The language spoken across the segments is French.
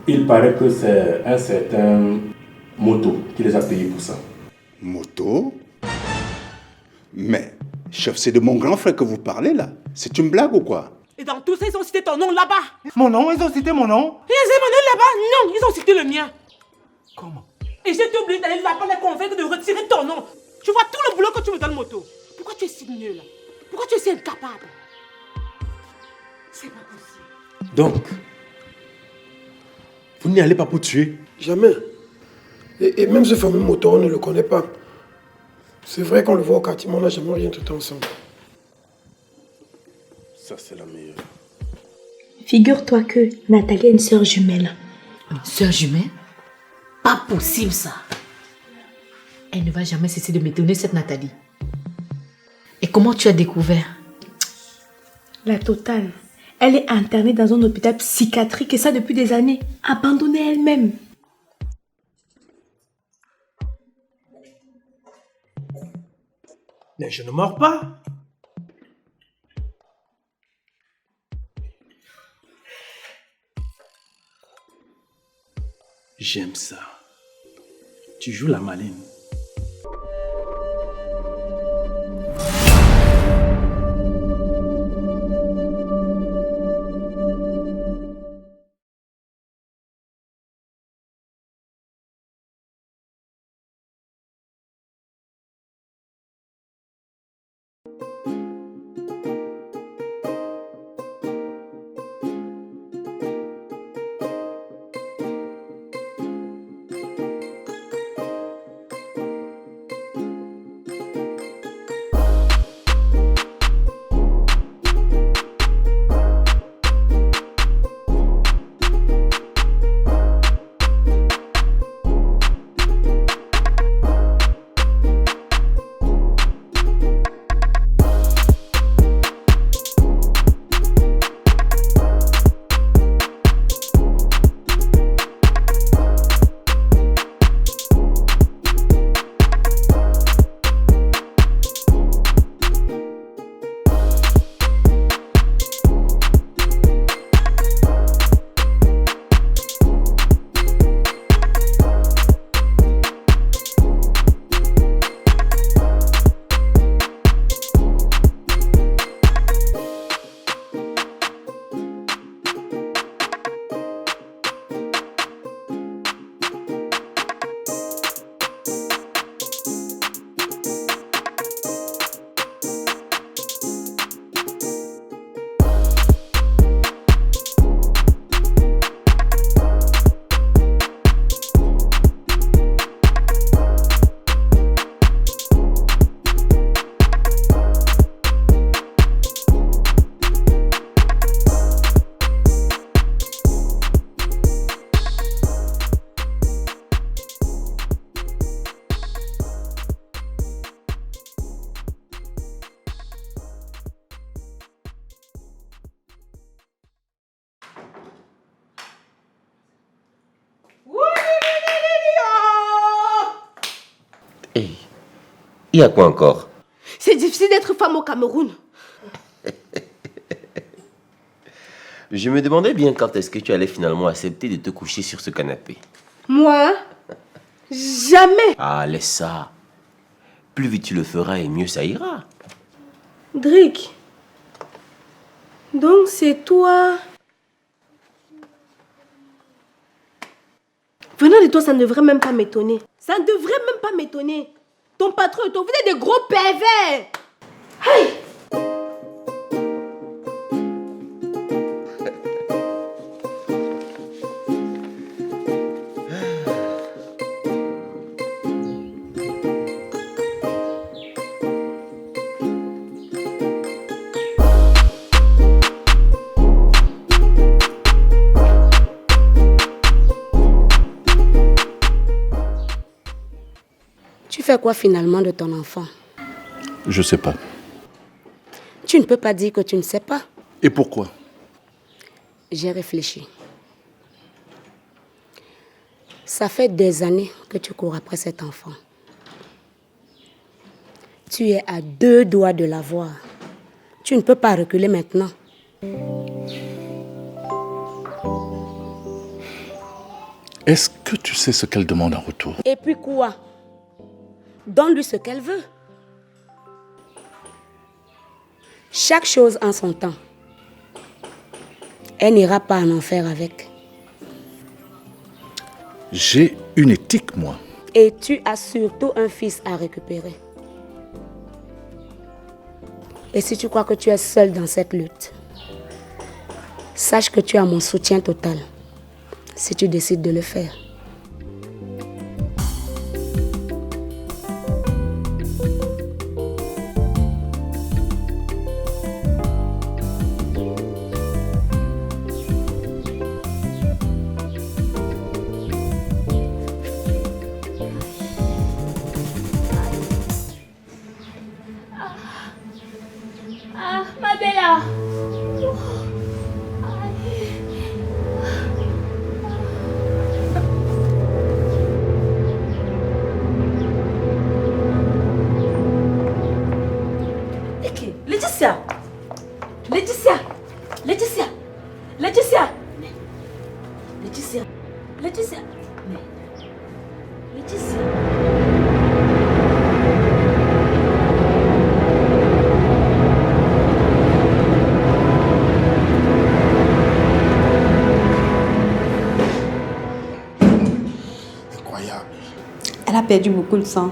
Il paraît que c'est un certain Moto qui les a payés pour ça. Moto? Mais, chef, c'est de mon grand frère que vous parlez là. C'est une blague ou quoi? Et dans tout ça, ils ont cité ton nom là-bas. Mon nom? Ils ont cité mon nom? Ils ont cité mon nom là-bas? Non, ils ont cité le mien. Comment? Et j'ai été obligé d'aller là-bas les convaincre de retirer ton nom. Tu vois tout le boulot que tu me donnes, Moto. Pourquoi tu es si nul? Pourquoi tu es si incapable? C'est pas possible. Donc, vous n'y allez pas pour tuer? Jamais. Et même ce fameux Moto, on ne le connaît pas. C'est vrai qu'on le voit au quartier, mais on n'a jamais rien tout ensemble. Ça, c'est la meilleure. Figure-toi que Nathalie a une sœur jumelle. Une sœur jumelle? Pas possible ça. Elle ne va jamais cesser de m'étonner, cette Nathalie. Et comment tu as découvert? La totale. Elle est internée dans un hôpital psychiatrique et ça depuis des années. Abandonnée elle-même. Mais je ne mords pas. J'aime ça. Tu joues la maline. Il y a quoi encore? C'est difficile d'être femme au Cameroun. Je me demandais bien quand est-ce que tu allais finalement accepter de te coucher sur ce canapé. Moi? Jamais. Ah, laisse ça. Plus vite tu le feras et mieux ça ira. Drake. Donc c'est toi. Venant de toi, ça ne devrait même pas m'étonner. Ça ne devrait même pas m'étonner. Ton patron et toi, vous êtes des gros pervers. Hey! Tu fais quoi finalement de ton enfant? Je sais pas. Tu ne peux pas dire que tu ne sais pas. Et pourquoi? J'ai réfléchi. Ça fait des années que tu cours après cet enfant. Tu es à 2 doigts de l'avoir. Tu ne peux pas reculer maintenant. Est-ce que tu sais ce qu'elle demande en retour? Et puis quoi? Donne-lui ce qu'elle veut. Chaque chose en son temps. Elle n'ira pas en enfer avec. J'ai une éthique, moi. Et tu as surtout un fils à récupérer. Et si tu crois que tu es seul dans cette lutte, sache que tu as mon soutien total si tu décides de le faire. Ah, ma bella. Laetitia! Laetitia! Laetitia! Laetitia! Laetitia! Laetitia! Laetitia! Incroyable. Elle a perdu beaucoup de sang.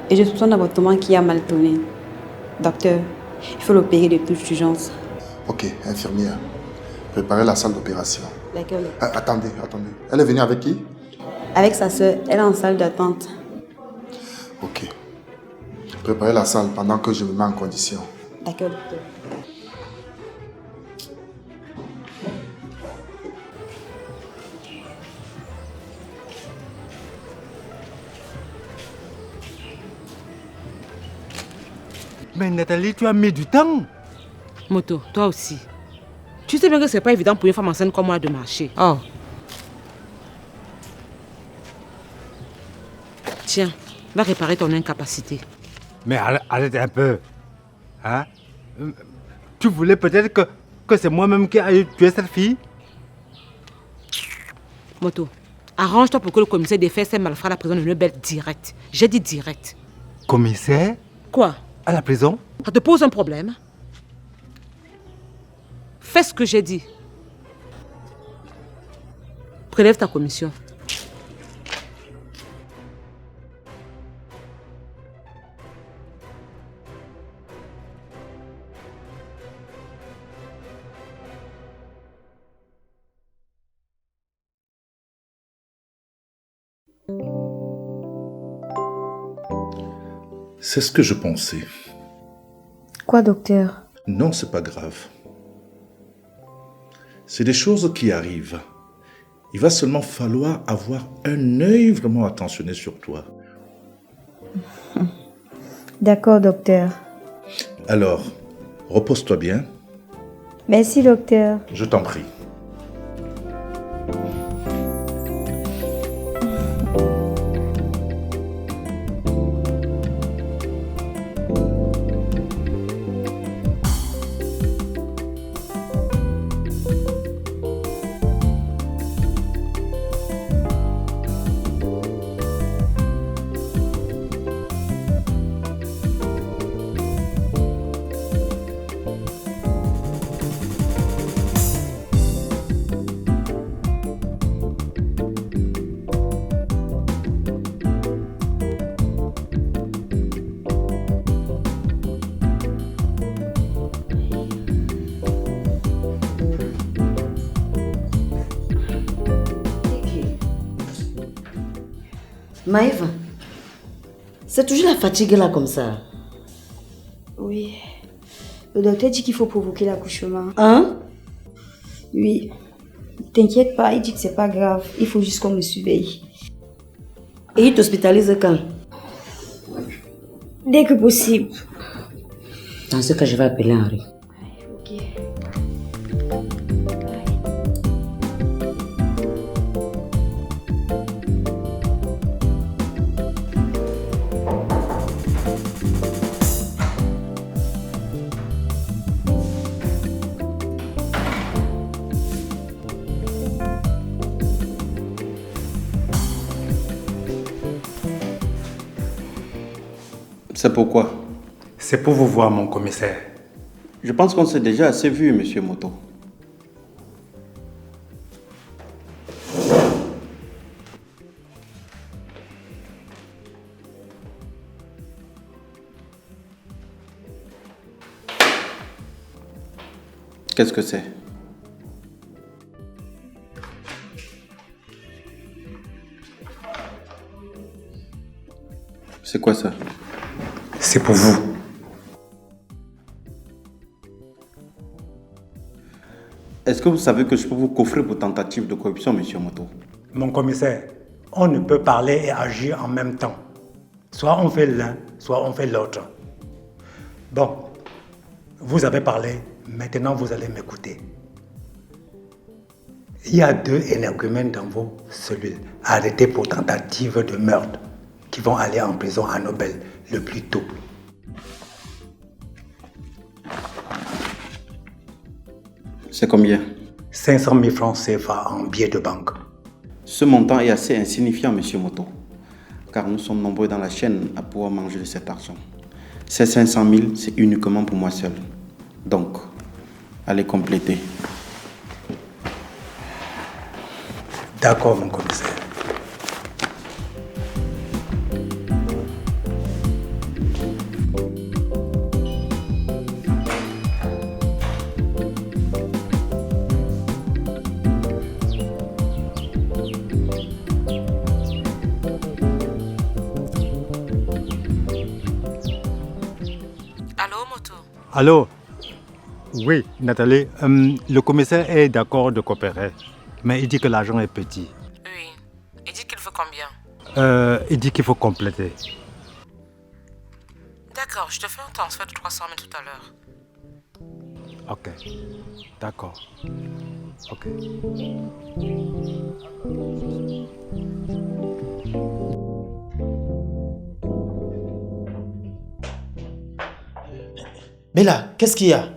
Et je soupçonne un avortement qui a mal tourné. Docteur, il faut l'opérer de toute urgence. Ok, infirmière. Préparez la salle d'opération. Laquelle? Attendez. Elle est venue avec qui? Avec sa soeur, elle est en salle d'attente. Ok. Préparez la salle pendant que je me mets en condition. D'accord, docteur. Mais Nathalie, tu as mis du temps. Moto, toi aussi. Tu sais bien que c'est pas évident pour une femme enceinte comme moi de marcher. Oh. Tiens, va réparer ton incapacité. Mais arrête un peu. Hein? Tu voulais peut-être que c'est moi-même qui ai tué cette fille? Moto, arrange-toi pour que le commissaire des faits s'aime malfrat à la prison de Neubel direct. J'ai dit direct. Commissaire? Quoi? À la prison? Ça te pose un problème? Fais ce que j'ai dit. Prélève ta commission. C'est ce que je pensais. Quoi, docteur? Non, c'est pas grave. C'est des choses qui arrivent. Il va seulement falloir avoir un œil vraiment attentionné sur toi. D'accord, docteur. Alors, repose-toi bien. Merci, docteur. Je t'en prie. Maëva, c'est toujours la fatigue là comme ça. Oui. Le docteur dit qu'il faut provoquer l'accouchement. Hein? Oui. T'inquiète pas, il dit que c'est pas grave. Il faut juste qu'on me surveille. Et il t'hospitalise quand? Dès que possible. Dans ce cas, je vais appeler Henri. Ok. C'est pourquoi? C'est pour vous voir, mon commissaire. Je pense qu'on s'est déjà assez vu, monsieur Moto. Qu'est-ce que c'est? C'est quoi ça? C'est pour vous. Est-ce que vous savez que je peux vous coffrer pour tentative de corruption, monsieur Moto? Mon commissaire, on ne peut parler et agir en même temps. Soit on fait l'un, soit on fait l'autre. Bon, vous avez parlé, maintenant vous allez m'écouter. Il y a 2 énergumènes dans vos cellules arrêtés pour tentative de meurtre qui vont aller en prison à Nobel le plus tôt. C'est combien? 500 000 francs CFA en billets de banque. Ce montant est assez insignifiant, monsieur Moto, car nous sommes nombreux dans la chaîne à pouvoir manger de cet argent. Ces 500 000, c'est uniquement pour moi seul. Donc, allez compléter. D'accord, mon commissaire. Allô? Oui, Nathalie, le commissaire est d'accord de coopérer, mais il dit que l'argent est petit. Oui. Il dit qu'il faut combien? Il dit qu'il faut compléter. D'accord, je te fais un transfert de 300 000 tout à l'heure. Ok, d'accord. Ok. Bella, qu'est-ce qu'il y a?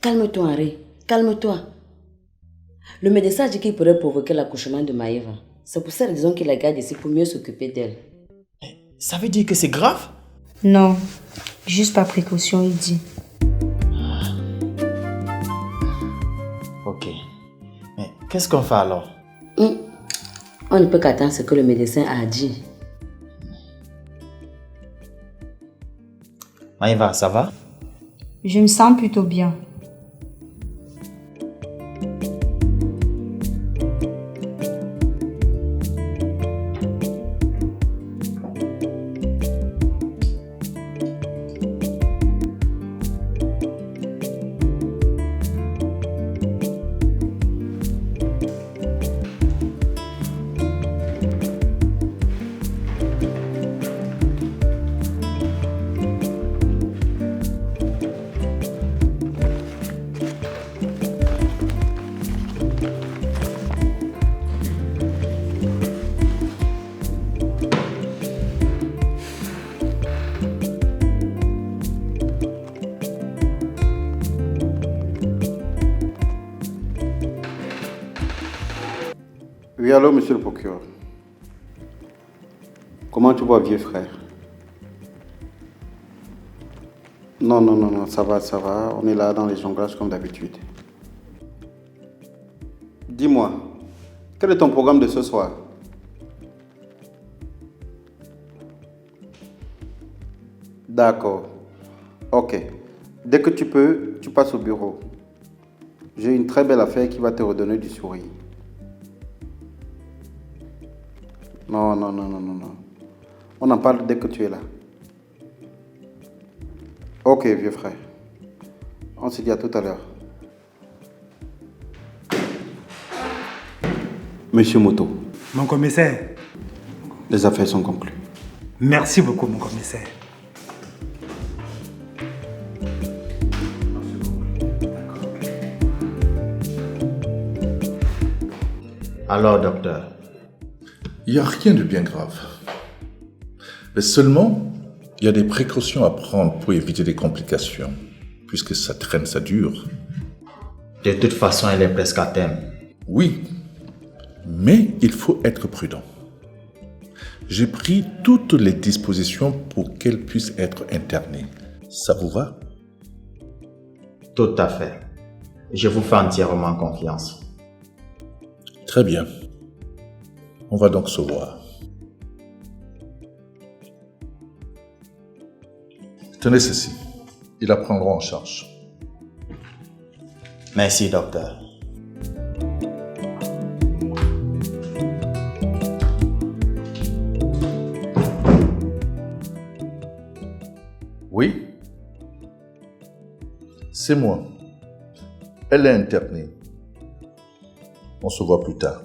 Calme-toi, Henri. Calme-toi. Le médecin dit qu'il pourrait provoquer l'accouchement de Maëva. C'est pour cette raison qu'il la garde ici pour mieux s'occuper d'elle. Ça veut dire que c'est grave? Non, juste par précaution, il dit. Ok. Mais qu'est-ce qu'on fait alors? On ne peut qu'attendre ce que le médecin a dit. Maëva, ça va? Je me sens plutôt bien. Oui, allô, monsieur le procureur. Comment tu vois, vieux frère? Non, ça va. On est là dans les jonglages comme d'habitude. Dis-moi, quel est ton programme de ce soir? D'accord. Ok. Dès que tu peux, tu passes au bureau. J'ai une très belle affaire qui va te redonner du sourire. Non. On en parle dès que tu es là. Ok, vieux frère. On se dit à tout à l'heure. Monsieur Moto. Mon commissaire. Les affaires sont conclues. Merci beaucoup, mon commissaire. Alors, docteur? Il n'y a rien de bien grave. Mais seulement, il y a des précautions à prendre pour éviter des complications. Puisque ça traîne, ça dure. De toute façon, elle est presque à terme. Oui, mais il faut être prudent. J'ai pris toutes les dispositions pour qu'elle puisse être internée. Ça vous va? Tout à fait. Je vous fais entièrement confiance. Très bien. On va donc se voir. Tenez ceci. Ils la prendront en charge. Merci, docteur. Oui? C'est moi. Elle est internée. On se voit plus tard.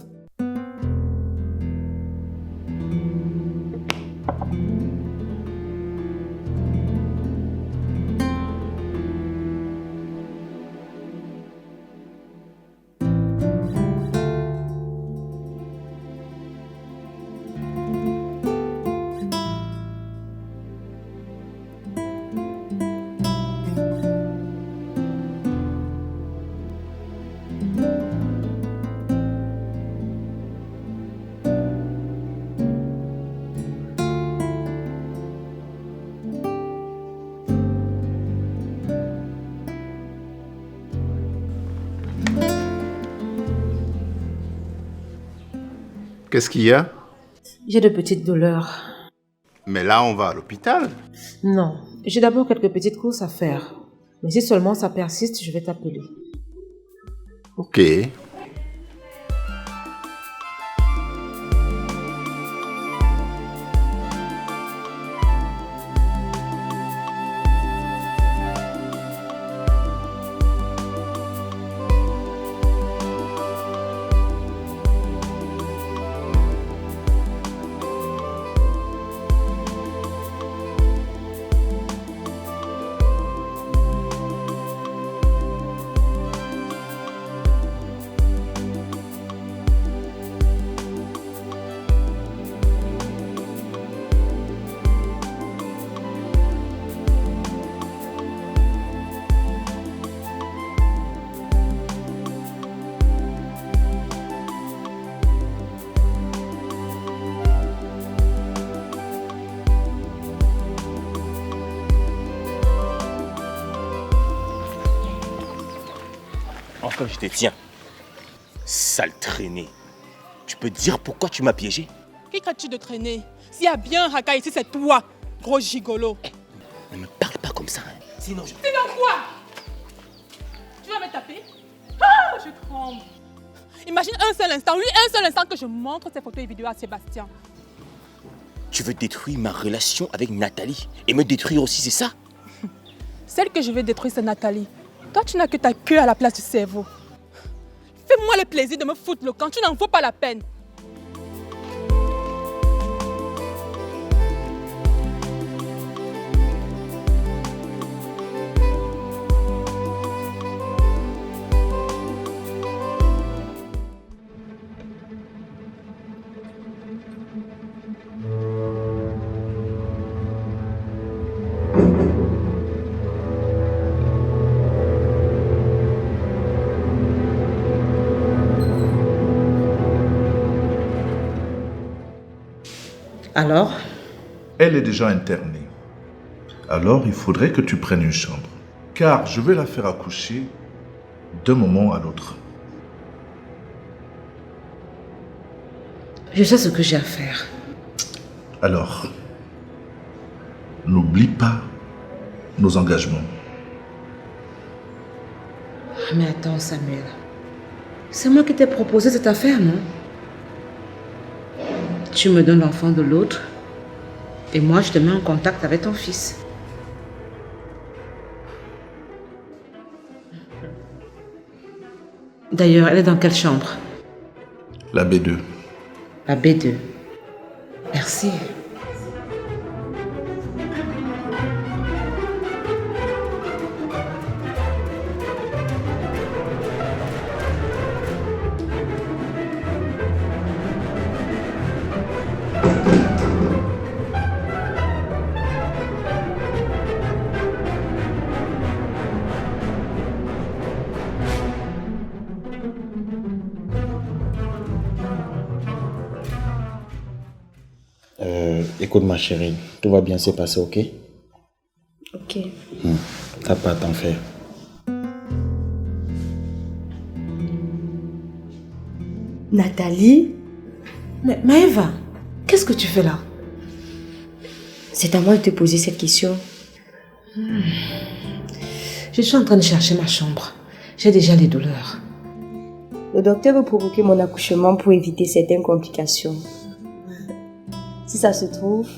Qu'est-ce qu'il y a? J'ai de petites douleurs. Mais là, on va à l'hôpital. Non, j'ai d'abord quelques petites courses à faire. Mais si seulement ça persiste, je vais t'appeler. Ok. Enfin, je te tiens. Sale traînée. Tu peux dire pourquoi tu m'as piégé? Qui crois-tu de traîner? S'il y a bien un racaille ici, c'est toi, gros gigolo. Ne me parle pas comme ça, hein. Sinon je... Sinon quoi? Tu vas me taper? Ah, je tremble. Imagine un seul instant que je montre ces photos et vidéos à Sébastien. Tu veux détruire ma relation avec Nathalie et me détruire aussi, c'est ça? Celle que je vais détruire, c'est Nathalie. Toi, tu n'as que ta queue à la place du cerveau. Fais-moi le plaisir de me foutre le camp, tu n'en vaux pas la peine. Alors? Elle est déjà internée. Alors, il faudrait que tu prennes une chambre. Car je vais la faire accoucher d'un moment à l'autre. Je sais ce que j'ai à faire. Alors, n'oublie pas nos engagements. Mais attends, Samuel. C'est moi qui t'ai proposé cette affaire, non? Tu me donnes l'enfant de l'autre et moi je te mets en contact avec ton fils. D'ailleurs, elle est dans quelle chambre? La B2. La B2. Merci. Écoute ma chérie, tout va bien se passer, ok? Ok. T'as pas à t'en faire. Nathalie? Mais Maëva, qu'est-ce que tu fais là? C'est à moi de te poser cette question. Je suis en train de chercher ma chambre. J'ai déjà les douleurs. Le docteur veut provoquer mon accouchement pour éviter certaines complications. Si ça se trouve,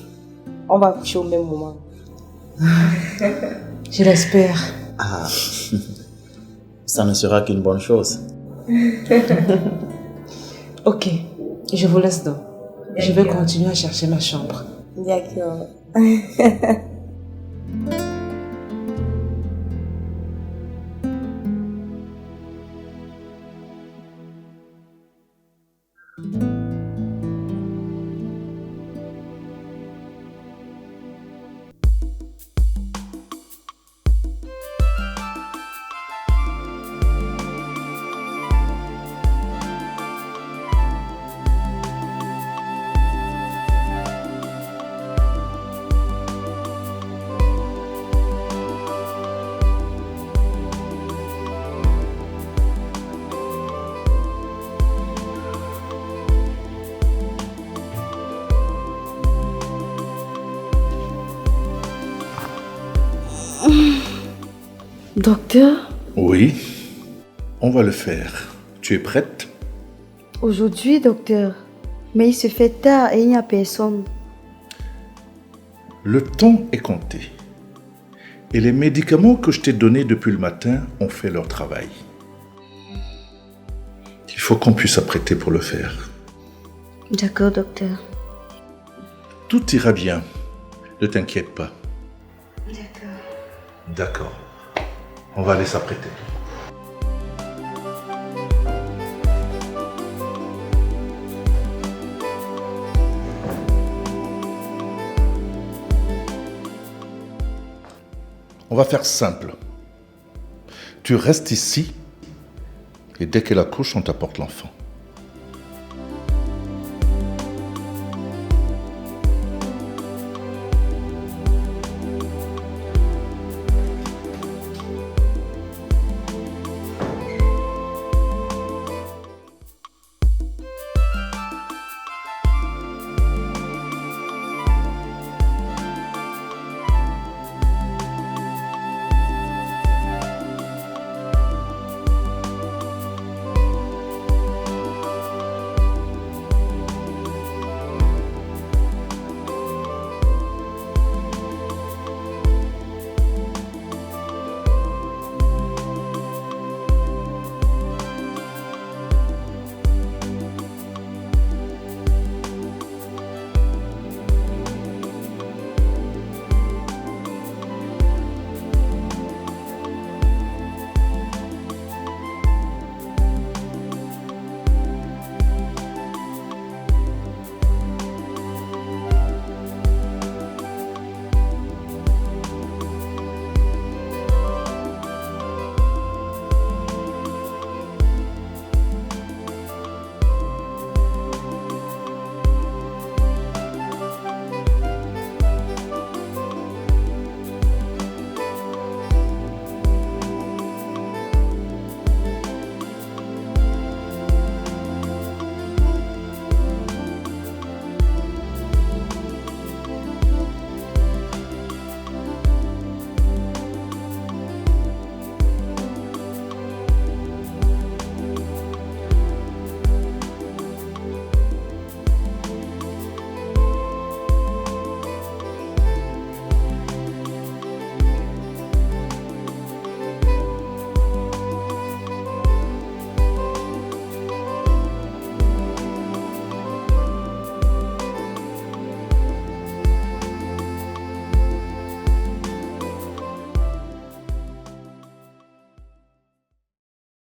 on va accoucher au même moment. Je l'espère. Ah, ça ne sera qu'une bonne chose. Ok, je vous laisse donc. Je vais continuer à chercher ma chambre. D'accord. Docteur, Oui, on va le faire. Tu es prête? Aujourd'hui, docteur. Mais il se fait tard et il n'y a personne. Le temps est compté. Et les médicaments que je t'ai donnés depuis le matin ont fait leur travail. Il faut qu'on puisse s'apprêter pour le faire. D'accord, docteur. Tout ira bien. Ne t'inquiète pas. D'accord. D'accord. On va aller s'apprêter. On va faire simple. Tu restes ici et dès qu'elle accouche, on t'apporte l'enfant.